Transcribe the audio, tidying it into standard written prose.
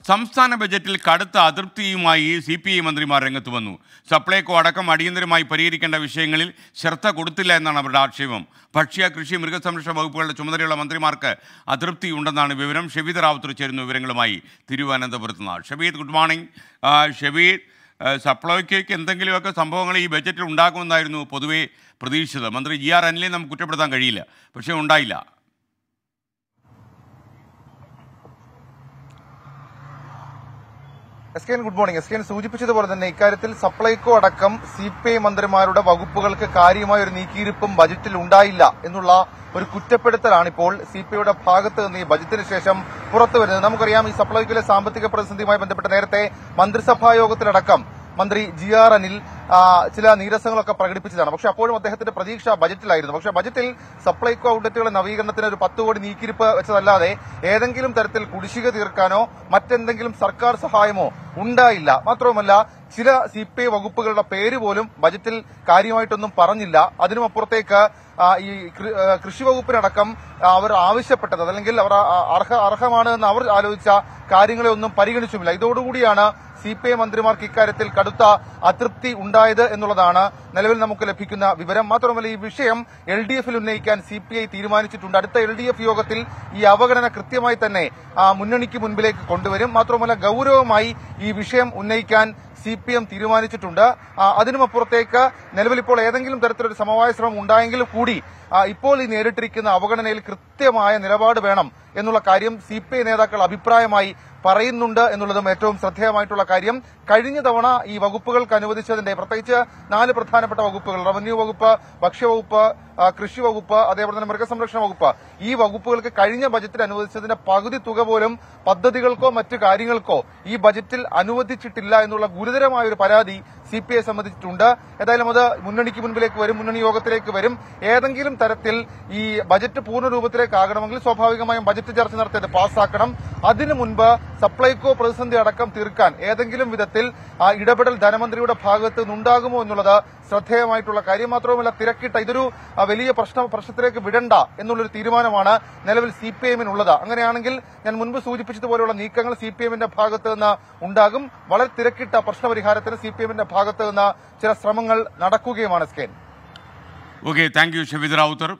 സംസ്ഥാന ബജറ്റിൽ കടുത്ത അതൃപ്തിയുമായി CPI മന്ത്രിമാർ രംഗത്ത് വന്നു. സപ്ലൈകോ അടക്കം അടിയന്തരമായി പരിഹരിക്കേണ്ട വിഷയങ്ങളിൽ ശ്രദ്ധ കൊടുത്തില്ല എന്നാണ് അവരുടെ ആക്ഷേപം. ഭക്ഷ്യ, കൃഷി, മൃഗസംരക്ഷണ വകുപ്പുകളുടെ ചുമതലയുള്ള മന്ത്രിമാർക്ക് അതൃപ്തി ഉണ്ടെന്നാണ് വിവരം. ഷബീദ് റാവുത്തർ ചേരുന്ന വിവരങ്ങളുമായി തിരുവനന്തപുരത്ത് നിന്ന്. Shabeed, good morning. ഷബീദ്, സപ്ലൈകോയ്ക്ക് എന്തെങ്കിലുമൊക്കെ സംഭവങ്ങൾ ഈ ബജറ്റിൽ ഉണ്ടാകുമെന്നായിരുന്നു പൊതുവെ പ്രതീക്ഷിച്ചത്. മന്ത്രി GR അനിലിനെ നമുക്ക് കുറ്റപ്പെടുത്താൻ കഴിയില്ല, പക്ഷേ ഉണ്ടായില്ല. Good morning. സൂചിപ്പിച്ചതുപോലെ തന്നെ ഇക്കാര്യത്തിൽ സപ്ലൈകോ അടക്കം CPI മന്ത്രിമാരുടെ വകുപ്പുകൾക്ക് കാര്യമായ ഒരു നീക്കിയിരിപ്പും ബജറ്റിൽ ഉണ്ടായില്ല എന്നുള്ള ഒരു കുറ്റപ്പെടുത്തലാണ് ഇപ്പോൾ CPIയുടെ ഭാഗത്ത് നിന്ന് ഈ ബജറ്റിന് ശേഷം പുറത്തുവരുന്നത്. നമുക്കറിയാം, ഈ സപ്ലൈകോയിലെ സാമ്പത്തിക പ്രതിസന്ധിയുമായി ബന്ധപ്പെട്ട് നേരത്തെ മന്ത്രിസഭാ യോഗത്തിലടക്കം മന്ത്രി GR അനിൽ ചില നീരസങ്ങളൊക്കെ പ്രകടിപ്പിച്ചതാണ്. പക്ഷെ അപ്പോഴും അദ്ദേഹത്തിന്റെ പ്രതീക്ഷ ബജറ്റിലായിരുന്നു. പക്ഷെ ബജറ്റിൽ സപ്ലൈകോ ഔട്ട്ലെറ്റുകളുടെ നവീകരണത്തിന് ഒരു 10 കോടി നീക്കിയിരിപ്പ് വെച്ചതല്ലാതെ ഏതെങ്കിലും തരത്തിൽ കുടിശ്ശിക തീർക്കാനോ മറ്റെന്തെങ്കിലും സർക്കാർ സഹായമോ ഉണ്ടായില്ല. മാത്രവുമല്ല, ചില CPI വകുപ്പുകളുടെ പേര് പോലും ബജറ്റിൽ കാര്യമായിട്ടൊന്നും പറഞ്ഞില്ല. അതിനുമപ്പുറത്തേക്ക് ഈ കൃഷി വകുപ്പിനടക്കം അവർ ആവശ്യപ്പെട്ടത് അല്ലെങ്കിൽ അവർ അർഹമാണ് എന്ന് അവർ ആലോചിച്ച കാര്യങ്ങളെ ഒന്നും പരിഗണിച്ചുമില്ല. ഇതോടുകൂടിയാണ് CPI മന്ത്രിമാർക്ക് ഇക്കാര്യത്തിൽ കടുത്ത അതൃപ്തി ഉണ്ടായത് എന്നുള്ളതാണ് നിലവിൽ നമുക്ക് ലഭിക്കുന്ന വിവരം. മാത്രമല്ല, ഈ വിഷയം LDFൽ ഉന്നയിക്കാൻ CPI തീരുമാനിച്ചിട്ടുണ്ട്. അടുത്ത LDF യോഗത്തിൽ ഈ അവഗണന കൃത്യമായി തന്നെ മുന്നണിക്ക് മുൻപിലേക്ക് കൊണ്ടുവരും. മാത്രമല്ല, ഗൌരവമായി ഈ വിഷയം ഉന്നയിക്കാൻ CPM തീരുമാനിച്ചിട്ടുണ്ട്. അതിനുമപ്പുറത്തേക്ക് നിലവിൽ ഇപ്പോൾ ഏതെങ്കിലും തരത്തിലൊരു സമവായ ശ്രമം ഉണ്ടായെങ്കിലും കൂടി ഇപ്പോൾ ഈ നേരിട്ടിരിക്കുന്ന അവഗണനയിൽ കൃത്യമായ നിലപാട് വേണം എന്നുള്ള കാര്യം CPI നേതാക്കൾ അഭിപ്രായമായി പറയുന്നുണ്ട് എന്നുള്ളതും ഏറ്റവും ശ്രദ്ധേയമായിട്ടുള്ള കാര്യം. കഴിഞ്ഞ തവണ ഈ വകുപ്പുകൾക്ക് അനുവദിച്ചതിന്റെ പ്രത്യേകിച്ച് 4 പ്രധാനപ്പെട്ട വകുപ്പുകൾ, റവന്യൂ വകുപ്പ്, ഭക്ഷ്യവകുപ്പ്, കൃഷി വകുപ്പ്, അതേപോലെ തന്നെ മൃഗസംരക്ഷണ വകുപ്പ്, ഈ വകുപ്പുകൾക്ക് കഴിഞ്ഞ ബജറ്റിൽ അനുവദിച്ചതിന്റെ പകുതി തുക പോലും പദ്ധതികൾക്കോ മറ്റു കാര്യങ്ങൾക്കോ ഈ ബജറ്റിൽ അനുവദിച്ചിട്ടില്ല എന്നുള്ള ഗുരുതരമായ ഒരു പരാതി CPI സംബന്ധിച്ചിട്ടുണ്ട്. ഏതായാലും അത് മുന്നണിക്ക് മുൻപിലേക്ക് വരും, മുന്നണി യോഗത്തിലേക്ക് വരും. ഏതെങ്കിലും തരത്തിൽ ഈ ബജറ്റ് പൂർണ്ണ രൂപത്തിലേക്കാകണമെങ്കിൽ സ്വാഭാവികമായും ബജറ്റ് ചർച്ച നടത്തിയത് പാസ്സാക്കണം. അതിനു മുൻപ് സപ്ലൈകോ പ്രതിസന്ധി അടക്കം തീർക്കാൻ ഏതെങ്കിലും വിധത്തിൽ ഇടപെടൽ ധനമന്ത്രിയുടെ ഭാഗത്ത് നിന്നുണ്ടാകുമോ എന്നുള്ളത് ശ്രദ്ധേയമായിട്ടുള്ള കാര്യം. മാത്രവുമല്ല, തിരക്കിട്ട ഇതൊരു വലിയ പ്രശ്നത്തിലേക്ക് വിടണ്ട എന്നുള്ളൊരു തീരുമാനമാണ് നിലവിൽ CPIമിനുള്ളത്. അങ്ങനെയാണെങ്കിൽ ഞാൻ മുൻപ് സൂചിപ്പിച്ചതുപോലെയുള്ള നീക്കങ്ങൾ CPIമിന്റെ ഭാഗത്ത് നിന്ന് ഉണ്ടാകും. വളരെ തിരക്കിട്ട പ്രശ്നപരിഹാരത്തിന് CPIമിന്റെ ഭാഗത്ത് നിന്ന് ചില ശ്രമങ്ങൾ നടക്കുകയുമാണ്. Okay, thank you Shabeed Rawther.